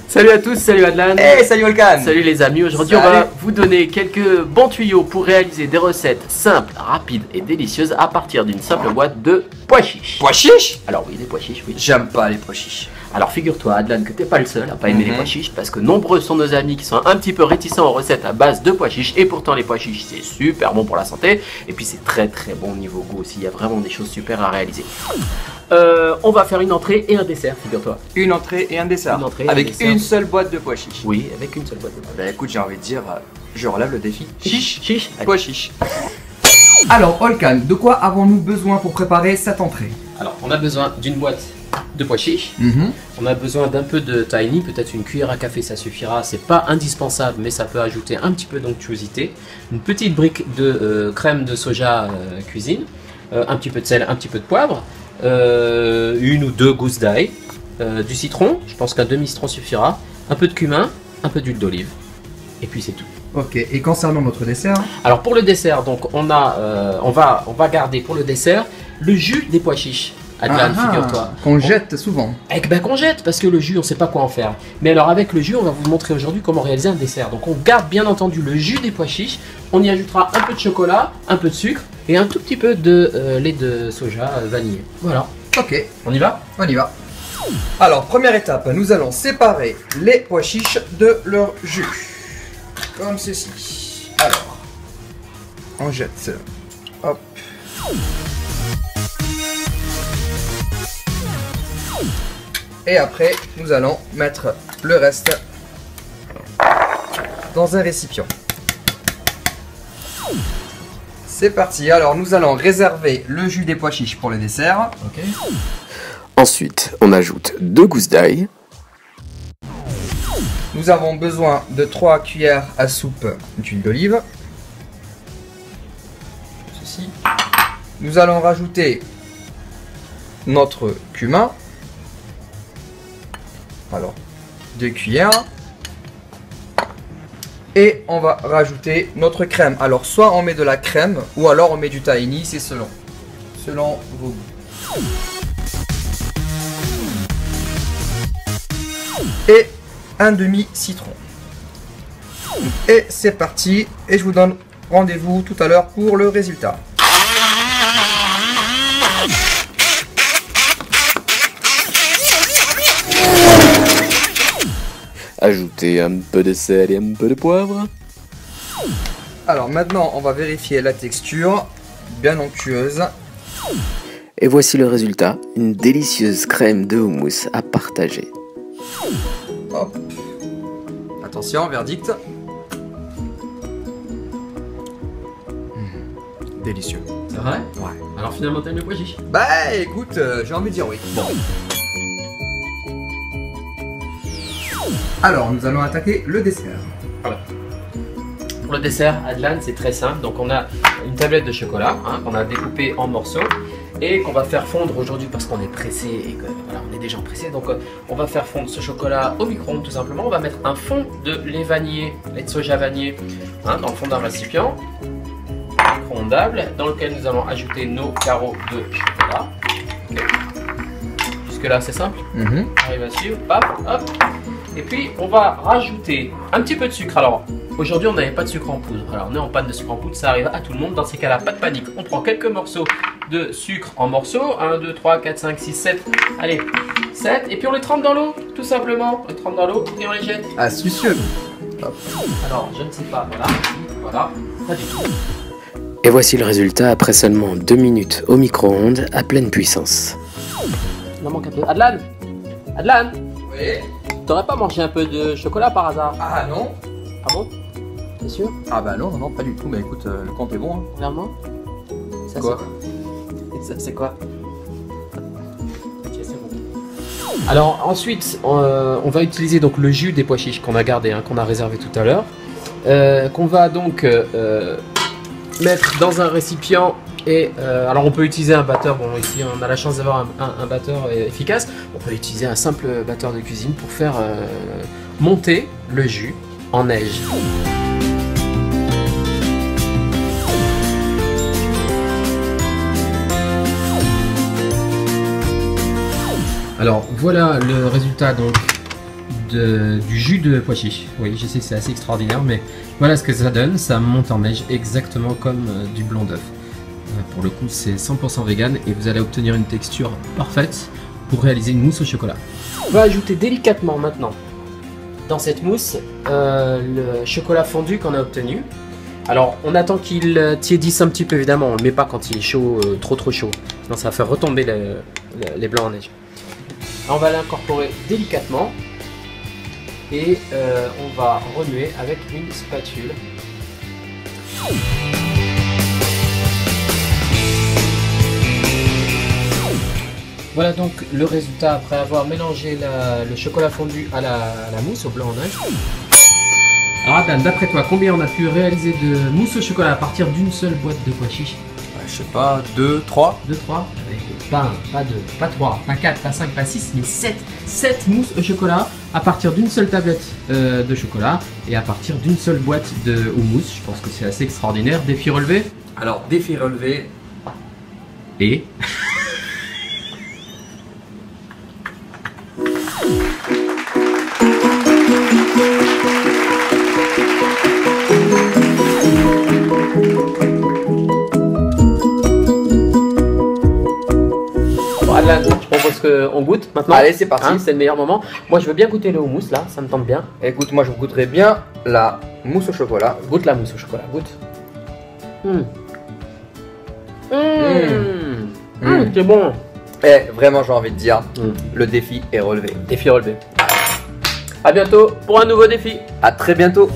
Salut à tous, salut Adlan. Hey, salut Volcan. Salut les amis, aujourd'hui on va vous donner quelques bons tuyaux pour réaliser des recettes simples, rapides et délicieuses à partir d'une simple boîte de pois chiches. Pois chiches? Alors oui, des pois chiches, oui. J'aime pas les pois chiches. Alors figure-toi Adlan que t'es pas le seul à pas aimer les pois chiches, parce que nombreux sont nos amis qui sont un petit peu réticents aux recettes à base de pois chiches, et pourtant les pois chiches c'est super bon pour la santé, et puis c'est très bon niveau goût aussi, il y a vraiment des choses super à réaliser. On va faire une entrée et un dessert, figure-toi. Une entrée et un dessert. Avec une seule boîte de pois chiches. Oui, avec une seule boîte de pois. Bah écoute, j'ai envie de dire, je relève le défi. Chiche. Pois chiches. Alors Volcan, de quoi avons-nous besoin pour préparer cette entrée? Alors, on a besoin d'une boîte de pois chiches. On a besoin d'un peu de tahini, peut-être une cuillère à café, ça suffira. C'est pas indispensable, mais ça peut ajouter un petit peu d'onctuosité. Une petite brique de crème de soja cuisine, un petit peu de sel, un petit peu de poivre, une ou deux gousses d'ail, du citron, je pense qu'un demi-citron suffira, un peu de cumin, un peu d'huile d'olive, et puis c'est tout. Ok, et concernant notre dessert? Alors pour le dessert, donc on va garder pour le dessert le jus des pois chiches. Adlan, figure-toi. Qu'on jette souvent. Qu'on jette, parce que le jus, on ne sait pas quoi en faire. Mais alors avec le jus, on va vous montrer aujourd'hui comment réaliser un dessert. Donc on garde bien entendu le jus des pois chiches, on y ajoutera un peu de chocolat, un peu de sucre et un tout petit peu de lait de soja vanillé. Voilà. Ok. On y va? On y va. Alors, première étape, nous allons séparer les pois chiches de leur jus. Comme ceci. Alors, on jette. Hop. Et après, nous allons mettre le reste dans un récipient. C'est parti. Alors, nous allons réserver le jus des pois chiches pour le dessert. Ok. Ensuite, on ajoute 2 gousses d'ail. Nous avons besoin de 3 cuillères à soupe d'huile d'olive. Ceci. Nous allons rajouter notre cumin. Alors, 2 cuillères. Et on va rajouter notre crème. Alors, soit on met de la crème, ou alors on met du tahini, c'est selon vos goûts. Et un demi-citron. Et c'est parti. Et je vous donne rendez-vous tout à l'heure pour le résultat. Ajoutez un peu de sel et un peu de poivre. Alors maintenant, on va vérifier la texture, bien onctueuse. Et voici le résultat, une délicieuse crème de houmous à partager. Hop. Attention, verdict. Délicieux. C'est vrai? Ouais. Alors finalement, t'aimes le pois chiches? Bah écoute, j'ai envie de dire oui. Bon. Alors, nous allons attaquer le dessert. Voilà. Pour le dessert, Adlan, c'est très simple. Donc on a une tablette de chocolat qu'on a découpée en morceaux et qu'on va faire fondre aujourd'hui parce qu'on est pressé et que voilà, on est des gens pressés. Donc on va faire fondre ce chocolat au micro-ondes tout simplement. On va mettre un fond de lait vanillé, lait de soja vanillé dans le fond d'un récipient micro-ondable dans lequel nous allons ajouter nos carreaux de chocolat. Okay. Jusque là c'est simple. Arrive à suivre, hop. Et puis on va rajouter un petit peu de sucre. Alors aujourd'hui on n'avait pas de sucre en poudre. Alors on est en panne de sucre en poudre, ça arrive à tout le monde. Dans ces cas-là, pas de panique. On prend quelques morceaux de sucre en morceaux. 1, 2, 3, 4, 5, 6, 7. Allez, 7. Et puis on les trempe dans l'eau, tout simplement. On les trempe dans l'eau et on les jette. Astucieux. Alors je ne sais pas, voilà, pas du tout. Et voici le résultat après seulement 2 minutes au micro-ondes à pleine puissance. Il en manque un peu. Adlan, Oui. t'aurais pas mangé un peu de chocolat par hasard? Ah non. Ah bon? T'es sûr? Ah bah non, pas du tout. Mais écoute, le compte est bon. Hein. Clairement? Ça, Quoi? C'est quoi? Ok, c'est bon. Alors ensuite, on va utiliser donc le jus des pois chiches qu'on a gardé, qu'on a réservé tout à l'heure, qu'on va donc mettre dans un récipient. Et alors on peut utiliser un batteur, bon ici on a la chance d'avoir un batteur efficace, on peut utiliser un simple batteur de cuisine pour faire monter le jus en neige. Alors voilà le résultat donc du jus de pois chiche. Oui, je sais que c'est assez extraordinaire, mais voilà ce que ça donne. Ça monte en neige exactement comme du blanc d'œuf. Pour le coup, c'est 100% vegan et vous allez obtenir une texture parfaite pour réaliser une mousse au chocolat. On va ajouter délicatement maintenant dans cette mousse le chocolat fondu qu'on a obtenu. Alors on attend qu'il tiédisse un petit peu, évidemment, on ne le met pas quand il est chaud, trop chaud, sinon ça va faire retomber les blancs en neige. Alors, on va l'incorporer délicatement et on va remuer avec une spatule. Voilà donc le résultat après avoir mélangé le chocolat fondu à la mousse au blanc en neige. Alors Adam, d'après toi, combien on a pu réaliser de mousse au chocolat à partir d'une seule boîte de pois chiches? Je sais pas, 2, 3. 2, 3? Pas 1, pas 2, pas 3, pas 4, pas 5, pas 6, mais 7. 7 mousses au chocolat à partir d'une seule tablette de chocolat et à partir d'une seule boîte de houmous. Je pense que c'est assez extraordinaire. Défi relevé? Alors, défi relevé. Et Adeline, je propose qu'on goûte maintenant. Allez, c'est parti. Hein, c'est le meilleur moment. Moi, je veux bien goûter le houmous là, ça me tente bien. Écoute, moi je goûterais bien la mousse au chocolat. Goûte la mousse au chocolat, goûte. C'est bon. Et vraiment, j'ai envie de dire, le défi est relevé. Défi relevé. À bientôt pour un nouveau défi. À très bientôt.